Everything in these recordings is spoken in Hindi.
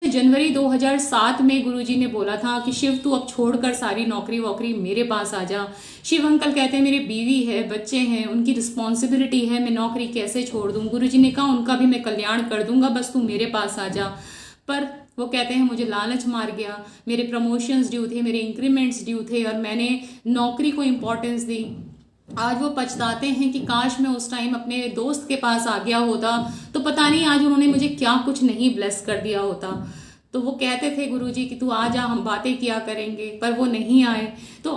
जनवरी 2007 में गुरुजी ने बोला था कि शिव तू अब छोड़कर सारी नौकरी वोकरी मेरे पास आ जा। शिव अंकल कहते हैं मेरी बीवी है, बच्चे हैं, उनकी रिस्पॉन्सिबिलिटी है, मैं नौकरी कैसे छोड़ दूं। गुरुजी ने कहा उनका भी मैं कल्याण कर दूंगा, बस तू मेरे पास आ जा। पर वो कहते हैं मुझे लालच मार गया, मेरे प्रमोशंस ड्यू थे, मेरे इंक्रीमेंट्स ड्यू थे और मैंने नौकरी को इम्पोर्टेंस दी। आज वो पछताते हैं कि काश मैं उस टाइम अपने दोस्त के पास आ गया होता तो पता नहीं आज उन्होंने मुझे क्या कुछ नहीं ब्लेस कर दिया होता। तो वो कहते थे गुरुजी कि तू आ जा, हम बातें किया करेंगे, पर वो नहीं आए। तो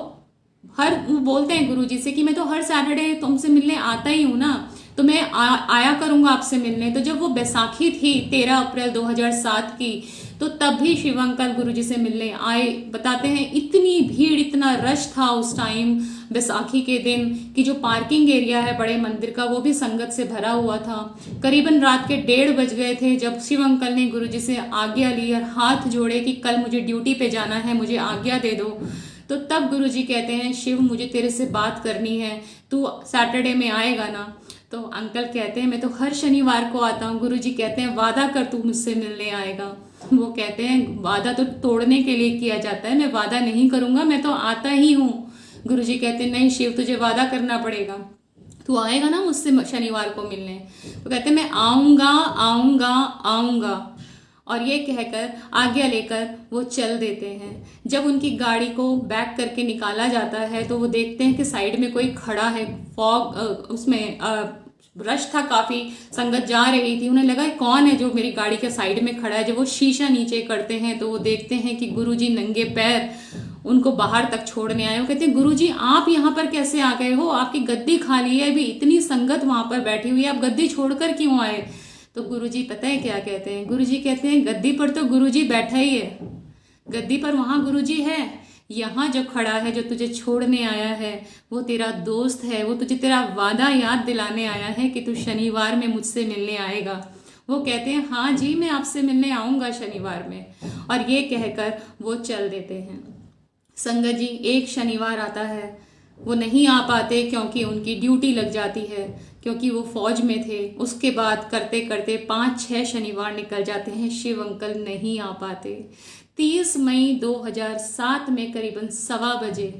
वो बोलते हैं गुरुजी से कि मैं तो हर सैटरडे तुमसे मिलने आता ही हूँ ना, तो मैं आया करूंगा आपसे मिलने। तो जब वो बैसाखी थी 13 अप्रैल 2007 की, तो तब भी शिव अंकल गुरुजी से मिलने आए। बताते हैं इतनी भीड़, इतना रश था उस टाइम बैसाखी के दिन कि जो पार्किंग एरिया है बड़े मंदिर का वो भी संगत से भरा हुआ था। करीबन रात के 1:30 बज गए थे जब शिव अंकल ने गुरुजी से आज्ञा ली और हाथ जोड़े कि कल मुझे ड्यूटी पे जाना है, मुझे आज्ञा दे दो। तो तब गुरुजी कहते हैं शिव मुझे तेरे से बात करनी है, तू सैटरडे में आएगा ना। तो अंकल कहते हैं मैं तो हर शनिवार को आता हूँ। गुरुजी कहते हैं वादा कर तू मुझसे मिलने आएगा। वो कहते हैं वादा तो तोड़ने के लिए किया जाता है, मैं वादा नहीं करूंगा, मैं तो आता ही हूँ। गुरुजी कहते हैं नहीं शिव तुझे वादा करना पड़ेगा, तू आएगा ना मुझसे शनिवार को मिलने। तो कहते हैं मैं आऊंगा आऊंगा आऊंगा। और ये कहकर आज्ञा लेकर वो चल देते हैं। जब उनकी गाड़ी को बैक करके निकाला जाता है तो वो देखते हैं कि साइड में कोई खड़ा है। फॉग उसमें रश था, काफी संगत जा रही थी। उन्हें लगा कौन है जो मेरी गाड़ी के साइड में खड़ा है। जब वो शीशा नीचे करते हैं तो वो देखते हैं कि गुरुजी नंगे पैर उनको बाहर तक छोड़ने आए। वो कहते हैं गुरुजी आप यहाँ पर कैसे आ गए हो, आपकी गद्दी खाली है, अभी इतनी संगत वहां पर बैठी हुई है, आप गद्दी छोड़कर क्यों आए। तो गुरुजी पता है क्या कहते हैं, गुरुजी कहते हैं गद्दी पर तो गुरुजी बैठा ही है, गद्दी पर वहां गुरुजी है, यहाँ जो खड़ा है जो तुझे छोड़ने आया है वो तेरा दोस्त है, वो तुझे तेरा वादा याद दिलाने आया है कि तू शनिवार में मुझसे मिलने आएगा। वो कहते हैं हाँ जी मैं आपसे मिलने आऊंगा शनिवार में। और ये कहकर वो चल देते हैं। संगत जी एक शनिवार आता है, वो नहीं आ पाते क्योंकि उनकी ड्यूटी लग जाती है, क्योंकि वो फौज में थे। उसके बाद करते करते 5-6 शनिवार निकल जाते हैं, शिव अंकल नहीं आ पाते। 30 मई 2007 में करीबन 1:15 बजे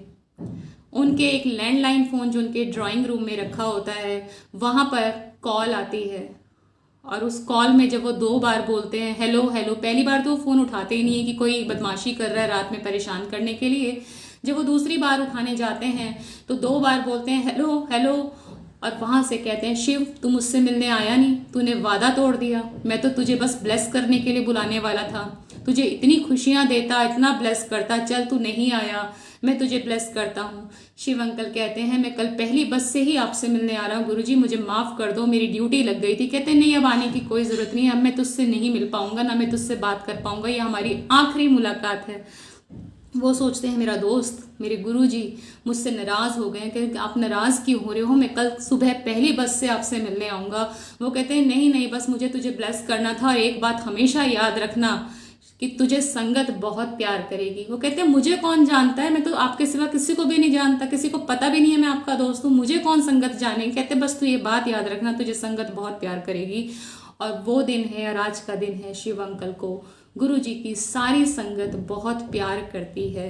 उनके एक लैंडलाइन फोन जो उनके ड्राइंग रूम में रखा होता है वहां पर कॉल आती है। और उस कॉल में जब वो 2 बार बोलते हैं हेलो हेलो, पहली बार तो वो फोन उठाते ही नहीं है कि कोई बदमाशी कर रहा है रात में परेशान करने के लिए। जब वो दूसरी बार उठाने जाते हैं तो 2 बार बोलते हैं हेलो हेलो। और वहां से कहते हैं शिव तू मुझसे मिलने आया नहीं, तूने वादा तोड़ दिया, मैं तो तुझे बस ब्लेस करने के लिए बुलाने वाला था, तुझे इतनी खुशियां देता, इतना ब्लेस करता, चल तू नहीं आया, मैं तुझे ब्लेस करता हूँ। शिव अंकल कहते हैं मैं कल पहली बस से ही आपसे मिलने आ रहा हूँ गुरुजी, मुझे माफ कर दो, मेरी ड्यूटी लग गई थी। कहते हैं नहीं अब आने की कोई जरूरत नहीं है, अब मैं तुझसे नहीं मिल पाऊंगा, ना मैं तुझसे बात कर पाऊंगा, ये हमारी आखिरी मुलाकात है। वो सोचते हैं मेरा दोस्त मेरे गुरुजी मुझसे नाराज हो गए कि आप नाराज क्यों हो रहे हो, मैं कल सुबह पहली बस से आपसे मिलने आऊंगा। वो कहते हैं नहीं नहीं बस मुझे तुझे ब्लेस करना था, और एक बात हमेशा याद रखना कि तुझे संगत बहुत प्यार करेगी। वो कहते हैं मुझे कौन जानता है, मैं तो आपके सिवा किसी को भी नहीं जानता, किसी को पता भी नहीं है मैं आपका दोस्त हूँ, मुझे कौन संगत जाने। कहते बस तू ये बात याद रखना तुझे संगत बहुत प्यार करेगी। और वो दिन है और आज का दिन है, शिव अंकल को गुरुजी की सारी संगत बहुत प्यार करती है।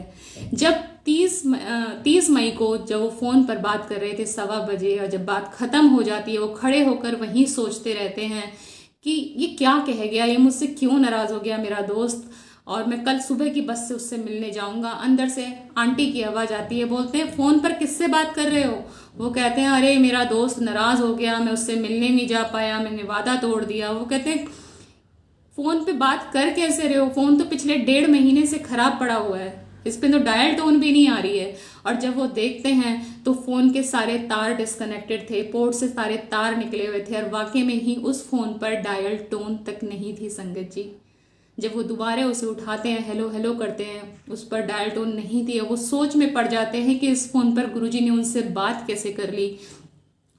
जब 30 मई को जब वो फोन पर बात कर रहे थे 1:15 बजे, और जब बात खत्म हो जाती है वो खड़े होकर वहीं सोचते रहते हैं कि ये क्या कह गया, ये मुझसे क्यों नाराज हो गया मेरा दोस्त, और मैं कल सुबह की बस से उससे मिलने जाऊंगा। अंदर से आंटी की आवाज आती है, बोलते हैं फोन पर किससे बात कर रहे हो। वो कहते हैं अरे मेरा दोस्त नाराज हो गया, मैं उससे मिलने नहीं जा पाया, मैंने वादा तोड़ दिया। वो कहते हैं फोन पे बात कर कैसे रहे हो, फोन तो पिछले 1.5 महीने से खराब पड़ा हुआ है, इस पे तो डायल टोन भी नहीं आ रही है। और जब वो देखते हैं तो फोन के सारे तार डिस्कनेक्टेड थे, पोर्ट से सारे तार निकले हुए थे, और वाकई में ही उस फोन पर डायल टोन तक नहीं थी संगत जी। जब वो दोबारा उसे उठाते हैं हेलो हेलो करते हैं, उस पर डायल टोन नहीं थी। वो सोच में पड़ जाते हैं कि इस फोन पर गुरुजी ने उनसे बात कैसे कर ली।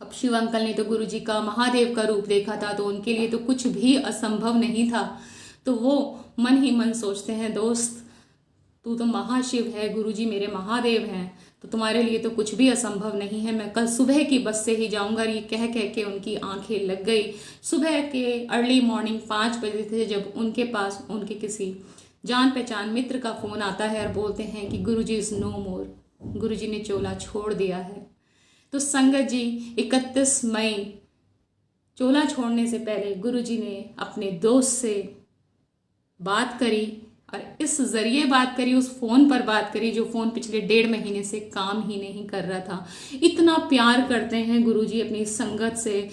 अब शिव अंकल ने तो गुरुजी का महादेव का रूप देखा था, तो उनके लिए तो कुछ भी असंभव नहीं था। तो वो मन ही मन सोचते हैं दोस्त तू तो महाशिव है, गुरुजी मेरे महादेव हैं, तो तुम्हारे लिए तो कुछ भी असंभव नहीं है, मैं कल सुबह की बस से ही जाऊंगा। ये कह कह के उनकी आंखें लग गई। सुबह के अर्ली मॉर्निंग 5 बजे थे जब उनके पास उनके किसी जान पहचान मित्र का फ़ोन आता है और बोलते हैं कि गुरुजी इज़ नो मोर, गुरुजी ने चोला छोड़ दिया है। तो संगत जी 31 मई चोला छोड़ने से पहले गुरुजी ने अपने दोस्त से बात करी और इस जरिए बात करी, उस फोन पर बात करी जो फोन पिछले 1.5 महीने से काम ही नहीं कर रहा था। इतना प्यार करते हैं गुरुजी अपनी संगत से